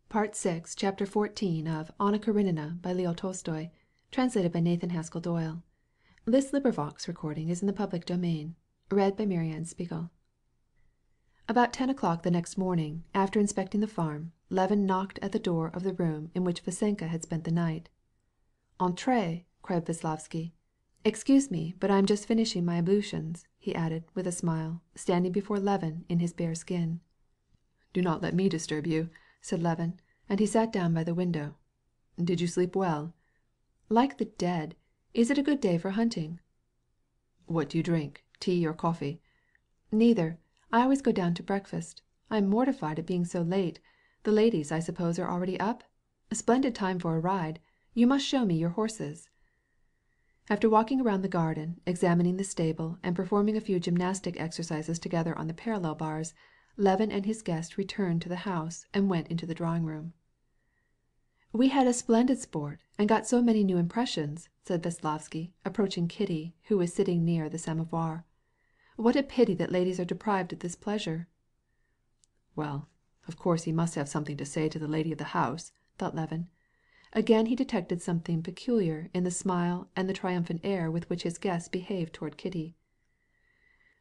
Part 6, Chapter 14 of Anna Karenina by Leo Tolstoy, translated by Nathan Haskell Doyle. This LibriVox is in the public domain. Read by Marianne Spiegel. About 10 o'clock the next morning, after inspecting the farm, Levin knocked at the door of the room in which Vasenka had spent the night. "Entrez!" cried Veslovsky. "Excuse me, but I am just finishing my ablutions," he added, with a smile, standing before Levin in his bare skin. "Do not let me disturb you," said Levin, and he sat down by the window. "Did you sleep well?" "Like the dead. Is it a good day for hunting?" "What do you drink, tea or coffee?" "Neither. I always go down to breakfast. I am mortified at being so late. The ladies, I suppose, are already up? A splendid time for a ride. You must show me your horses." After walking around the garden, examining the stable, and performing a few gymnastic exercises together on the parallel bars, Levin and his guest returned to the house and went into the drawing room. "We had splendid sport, and got so many new impressions," said Veslovsky, approaching Kitty, who was sitting near the samovar. "What a pity that ladies are deprived of this pleasure." "Well, of course he must have something to say to the lady of the house," thought Levin. Again he detected something peculiar in the smile and the triumphant air with which his guest behaved toward Kitty.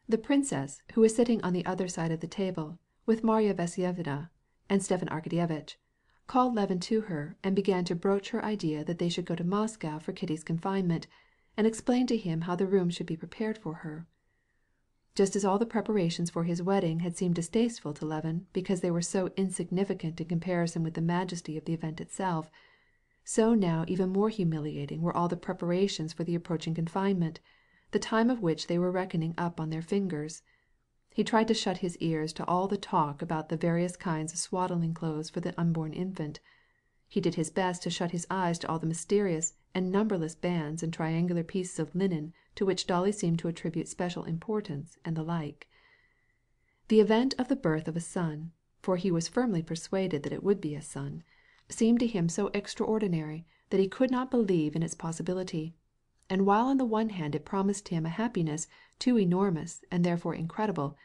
The princess, who was sitting on the other side of the table, with Marya Vasyevna and Stepan Arkadyevitch, called Levin to her and began to broach her idea that they should go to Moscow for Kitty's confinement, and explain to him how the room should be prepared for her. Just as all the preparations for his wedding had seemed distasteful to Levin because they were so insignificant in comparison with the majesty of the event itself, so now even more humiliating were all the preparations for the approaching confinement, the time of which they were reckoning up on their fingers. He tried to shut his ears to all the talk about the various kinds of swaddling clothes for the unborn infant. He did his best to shut his eyes to all the mysterious and numberless bands and triangular pieces of linen to which Dolly seemed to attribute special importance, and the like. The event of the birth of a son, for he was firmly persuaded that it would be a son, seemed to him so extraordinary that he could not believe in its possibility. And while on the one hand it promised him a happiness too enormous and therefore incredible,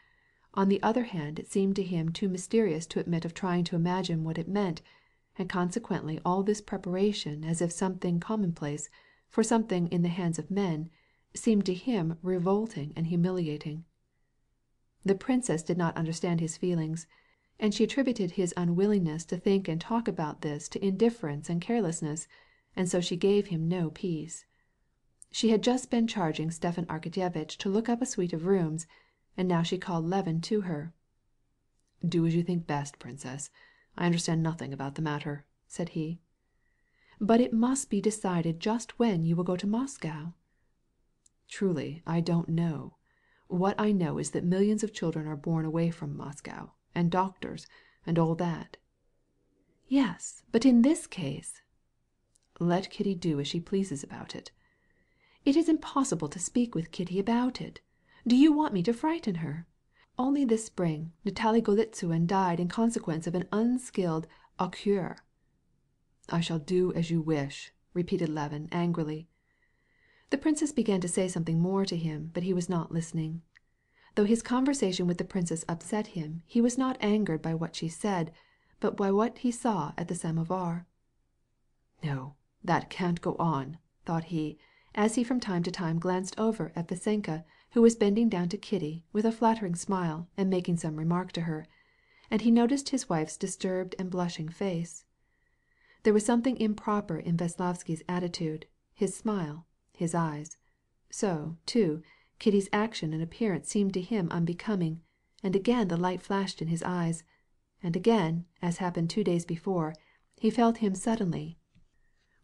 on the other hand it seemed to him too mysterious to admit of trying to imagine what it meant, and consequently all this preparation as if something commonplace, for something in the hands of men, seemed to him revolting and humiliating. The princess did not understand his feelings, and she attributed his unwillingness to think and talk about this to indifference and carelessness, and so she gave him no peace. She had just been charging Stepan Arkadyevitch to look up a suite of rooms, and now she called Levin to her. "Do as you think best, princess. I understand nothing about the matter," said he. "But it must be decided just when you will go to Moscow." "Truly, I don't know. What I know is that millions of children are born away from Moscow, and doctors, and all that." "Yes, but in this case—" "Let Kitty do as she pleases about it." "It is impossible to speak with Kitty about it. Do you want me to frighten her? Only this spring Natalie Golitsyn died in consequence of an unskilled au coeur." "I shall do as you wish," repeated Levin angrily. The princess began to say something more to him, but he was not listening. Though his conversation with the princess upset him, he was not angered by what she said, but by what he saw at the samovar. "No, that can't go on," thought he, as he from time to time glanced over at Vasenka, who was bending down to Kitty with a flattering smile and making some remark to her, and he noticed his wife's disturbed and blushing face. There was something improper in Veslovsky's attitude, his smile, his eyes. So, too, Kitty's action and appearance seemed to him unbecoming, and again the light flashed in his eyes, and again, as happened 2 days before, he felt him suddenly,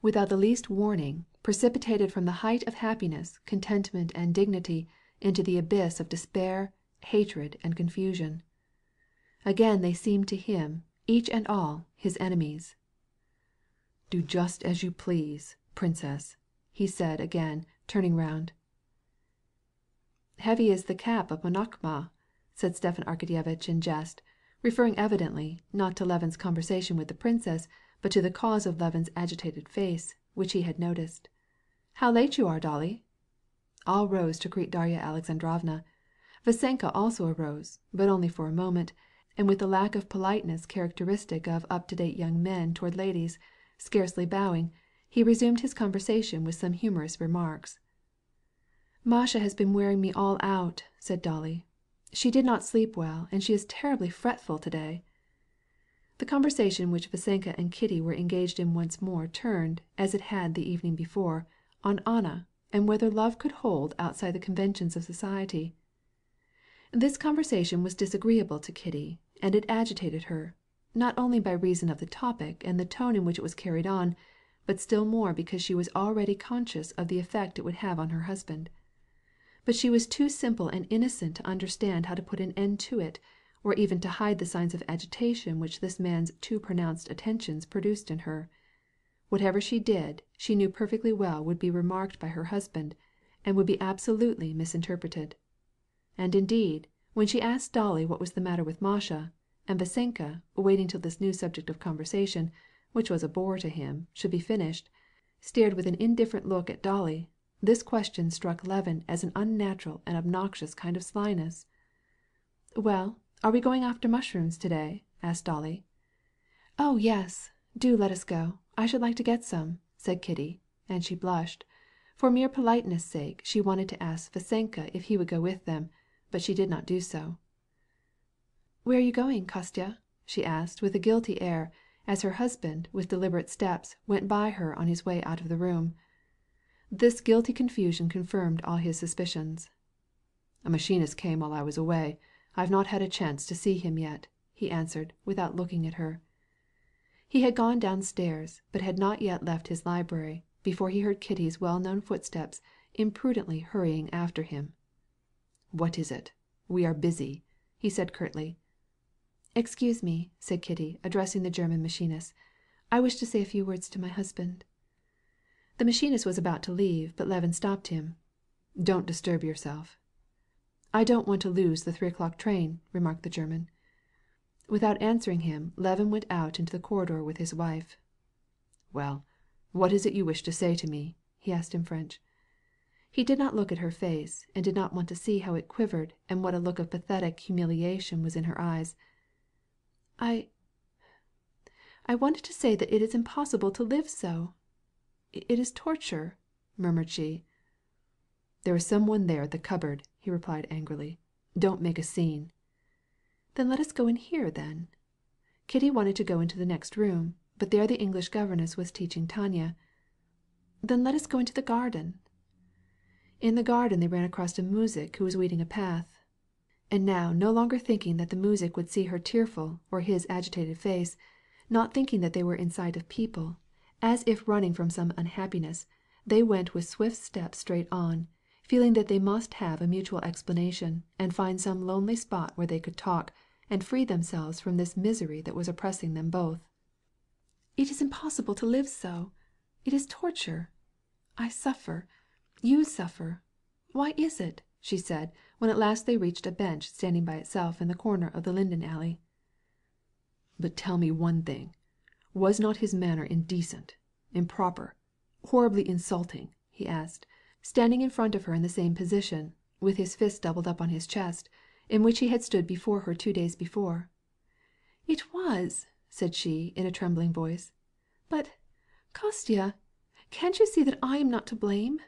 without the least warning, precipitated from the height of happiness, contentment, and dignity into the abyss of despair, hatred, and confusion. Again they seemed to him, each and all, his enemies. "Do just as you please, princess," he said again, turning round. "Heavy is the cap of Monokma," said Stepan Arkadyevitch in jest, referring evidently, not to Levin's conversation with the princess, but to the cause of Levin's agitated face, which he had noticed. "How late you are, Dolly!" All rose to greet Darya Alexandrovna. Vasenka also arose, but only for a moment, and with the lack of politeness characteristic of up-to-date young men toward ladies, scarcely bowing, he resumed his conversation with some humorous remarks. "Masha has been wearing me all out," said Dolly. "She did not sleep well, and she is terribly fretful today." The conversation which Vasenka and Kitty were engaged in once more turned, as it had the evening before, on Anna, and whether love could hold outside the conventions of society. This conversation was disagreeable to Kitty, and it agitated her, not only by reason of the topic and the tone in which it was carried on, but still more because she was already conscious of the effect it would have on her husband. But she was too simple and innocent to understand how to put an end to it, or even to hide the signs of agitation which this man's too pronounced attentions produced in her. Whatever she did, she knew perfectly well would be remarked by her husband, and would be absolutely misinterpreted. And indeed, when she asked Dolly what was the matter with Masha, and Vasenka, waiting till this new subject of conversation, which was a bore to him, should be finished, stared with an indifferent look at Dolly, this question struck Levin as an unnatural and obnoxious kind of slyness. "Well, are we going after mushrooms today?" asked Dolly. "Oh yes, do let us go. I should like to get some," said Kitty, and she blushed. For mere politeness' sake she wanted to ask Vasenka if he would go with them, but she did not do so. "Where are you going, Kostya?" she asked with a guilty air, as her husband, with deliberate steps, went by her on his way out of the room. This guilty confusion confirmed all his suspicions. "A machinist came while I was away. I have not had a chance to see him yet," he answered, without looking at her. He had gone downstairs, but had not yet left his library, before he heard Kitty's well-known footsteps imprudently hurrying after him. "What is it? We are busy," he said curtly. "Excuse me," said Kitty, addressing the German machinist. "I wish to say a few words to my husband." The machinist was about to leave, but Levin stopped him. "Don't disturb yourself." "I don't want to lose the 3 o'clock train," remarked the German. Without answering him, Levin went out into the corridor with his wife. "Well, what is it you wish to say to me?" he asked in French. He did not look at her face, and did not want to see how it quivered and what a look of pathetic humiliation was in her eyes. I wanted to say that it is impossible to live so. It is torture," murmured she. "There is some one there at the cupboard," he replied angrily. "Don't make a scene." "Then let us go in here, then." Kitty wanted to go into the next room, but there the English governess was teaching Tanya. "Then let us go into the garden." In the garden they ran across a muzhik who was weeding a path. And now, no longer thinking that the muzhik would see her tearful or his agitated face, not thinking that they were in sight of people, as if running from some unhappiness, they went with swift steps straight on, feeling that they must have a mutual explanation, and find some lonely spot where they could talk, and free themselves from this misery that was oppressing them both. "It is impossible to live so. It is torture. I suffer. You suffer. Why is it?" she said, when at last they reached a bench standing by itself in the corner of the linden alley. "But tell me one thing. Was not his manner indecent, improper, horribly insulting?" he asked, standing in front of her in the same position, with his fist doubled up on his chest, in which he had stood before her 2 days before. "It was," said she in a trembling voice. "But, Kostya, can't you see that I am not to blame?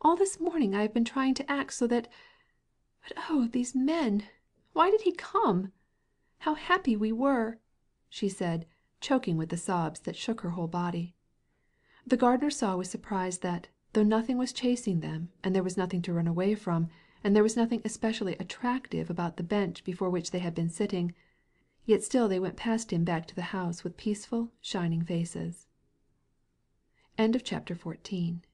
All this morning I have been trying to act so that... But oh, these men! Why did he come? How happy we were!" she said, choking with the sobs that shook her whole body. The gardener saw with surprise that, though nothing was chasing them, and there was nothing to run away from, and there was nothing especially attractive about the bench before which they had been sitting, yet still they went past him back to the house with peaceful, shining faces. End of chapter 14.